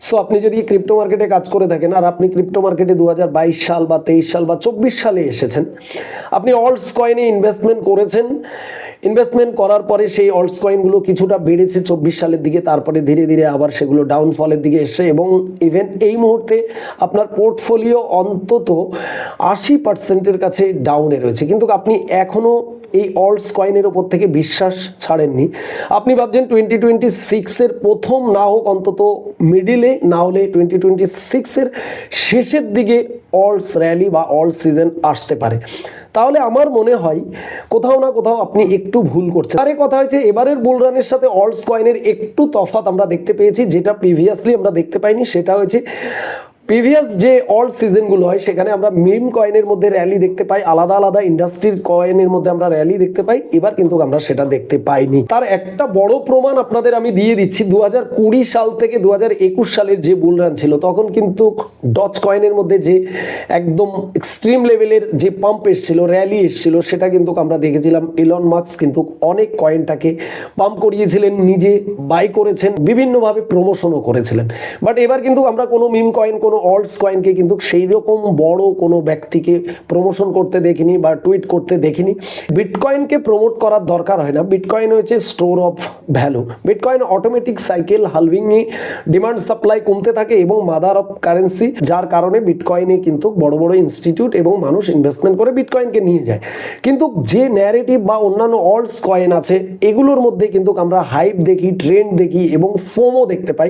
So আপনি যদি crypto মার্কেটে কাজ করে থাকেন আর আপনি ক্রিপ্টো মার্কেটে 2022 সাল বা 23 সাল বা 24 সালে এসেছেন, আপনি অল্টস কয়েনে ইনভেস্টমেন্ট করেছেন, ইনভেস্টমেন্ট করার পরে সেই অল্টস কয়েনগুলো কিছুটা বেড়েছে 24 সালের দিকে, তারপরে ধীরে ধীরে আবার সেগুলো ডাউনফলের দিকে এসছে এবং ইভেন এই মুহূর্তে আপনার পোর্টফোলিও অন্তত 80%-এর কাছে ডাউনে রয়েছে, কিন্তু আপনি এখনও এই অল্টস কয়েনের ওপর থেকে বিশ্বাস ছাড়েননি। আপনি ভাবছেন 2026-এর প্রথম না হোক, অন্তত মিডিলে, না হলে 2026-এর শেষের দিকে অল্টস র্যালি বা অল্টস সিজন আসতে পারে। তাহলে আমার মনে হয় কোথাও না কোথাও আপনি একটু ভুল করছেন। আরে কথা হয়েছে, এবারের বুল রানের সাথে অল্টস কয়েনের একটু তফাৎ আমরা দেখতে পেয়েছি, যেটা প্রিভিয়াসলি আমরা দেখতে পাইনি। সেটা হয়েছে প্রিভিয়াস যে অল্ট সিজনগুলো হয় সেখানে আমরা মিম কয়েনের মধ্যে র্যালি দেখতে পাই, আলাদা আলাদা ইন্ডাস্ট্রির কয়েনের মধ্যে আমরা র্যালি দেখতে পাই। এবার কিন্তু আমরা সেটা দেখতে পাইনি। তার একটা বড় প্রমাণ আপনাদের আমি দিয়ে দিচ্ছি। 2020 সাল থেকে 2021 সালের যে বুল রান ছিল, তখন কিন্তু ডজ কয়েনের মধ্যে যে একদম এক্সট্রিম লেভেলের যে পাম্প এসেছিল, র্যালি এসেছিল, সেটা কিন্তু আমরা দেখেছিলাম। ইলন মাস্ক কিন্তু অনেক কয়েনটাকে পাম্প করিয়েছিলেন, নিজে বাই করেছেন, বিভিন্নভাবে প্রমোশনও করেছিলেন। বাট এবার কিন্তু আমরা কোনো মিম কয়েন, কোনো অল্টস কয়েনকে কিন্তু সেই রকম বড় কোনো ব্যক্তিকে প্রমোশন করতে দেখিনি বা টুইট করতে দেখিনি। বিটকয়েনকে প্রমোট করার দরকার হয় না। বিটকয়েন হচ্ছে store of value. Bitcoin automatic cycle হালভিংয়ে ডিমান্ড সাপ্লাই কমতে থাকে এবং মাদার অফ কারেন্সি, যার কারণে বিটকয়েনে কিন্তু বড় বড় ইনস্টিটিউট এবং মানুষ ইনভেস্টমেন্ট করে বিটকয়েনকে নিয়ে যায়। কিন্তু যে ন্যারেটিভ বা অন্যান্য অল্টস কয়েন আছে, এগুলোর মধ্যে কিন্তু আমরা হাইপ দেখি, ট্রেন্ড দেখি এবং ফোমো দেখতে পাই,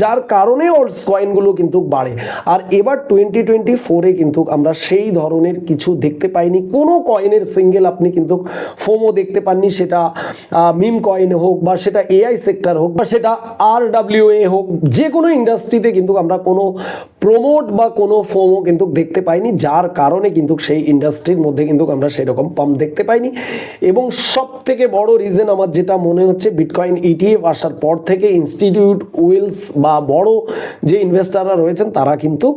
যার কারণে অল্টস কয়েনগুলো কিন্তু বাড়ে। আর এবার 2024-এ কিন্তু আমরা সেই ধরনের কিছু দেখতে পাইনি। কোনো কয়েনের সিঙ্গেল আপনি কিন্তু ফোমো দেখতে পাননি, সেটা মিম কয়েন হোক বা সেটা এআই সেক্টর হোক বা সেটা RWA হোক, যে কোনো ইন্ডাস্ট্রিতে কিন্তু আমরা কোনো প্রমোট বা কোনো ফোমো কিন্তু দেখতে পাইনি, যার কারণে কিন্তু সেই ইন্ডাস্ট্রির মধ্যে কিন্তু আমরা সেরকম পাম্প দেখতে পাইনি। এবং সব থেকে বড় রিজন আমার যেটা মনে হচ্ছে, বিটকয়েন ETF আসার পর থেকে ইনস্টিটিউট, উইলস বা বড় যে ইনভেস্টাররা রয়েছেন, তারা কিন্তু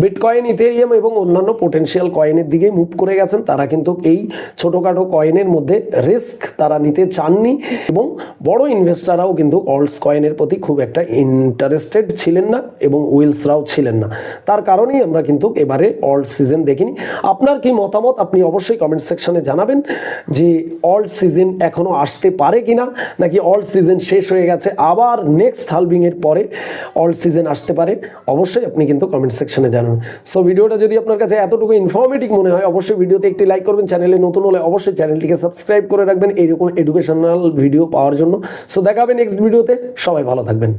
বিটকয়েন, ইথেরিয়াম এবং অন্যান্য পোটেনশিয়াল কয়েনের দিকে মুভ করে গেছেন। তারা কিন্তু এই ছোটোখাটো কয়েনের মধ্যে রিস্ক তারা নিতে চাননি এবং বড় ইনভেস্টাররাও কিন্তু অল্টস কয়েনের প্রতি খুব একটা ইন্টারেস্টেড ছিলেন না এবং উইলসরাও ছিলেন না। তার কারণেই আমরা কিন্তু এবারে অল্ট সিজন দেখিনি। আপনার কি মতামত আপনি অবশ্যই কমেন্ট সেকশনে জানাবেন যে অল্ট সিজন এখনো আসতে পারে কিনা, নাকি অল্ট সিজন শেষ হয়ে গেছে, আবার নেক্সট হালভিংয়ের পরে অল্ট সিজন আসতে পারে। অবশ্যই আপনি কিন্তু কমেন্ট সেকশনে জানান। সো ভিডিওটা যদি আপনার কাছে এতটুকু ইনফরমেটিভ মনে হয়, অবশ্যই ভিডিওতে একটি লাইক করবেন। চ্যানেলে নতুন হলে অবশ্যই চ্যানেলটিকে সাবস্ক্রাইব করে রাখবেন এইরকম এডুকেশনাল ভিডিও পাওয়ার জন্য। সো দেখা হবে নেক্সট ভিডিওতে। সবাই ভালো থাকবেন।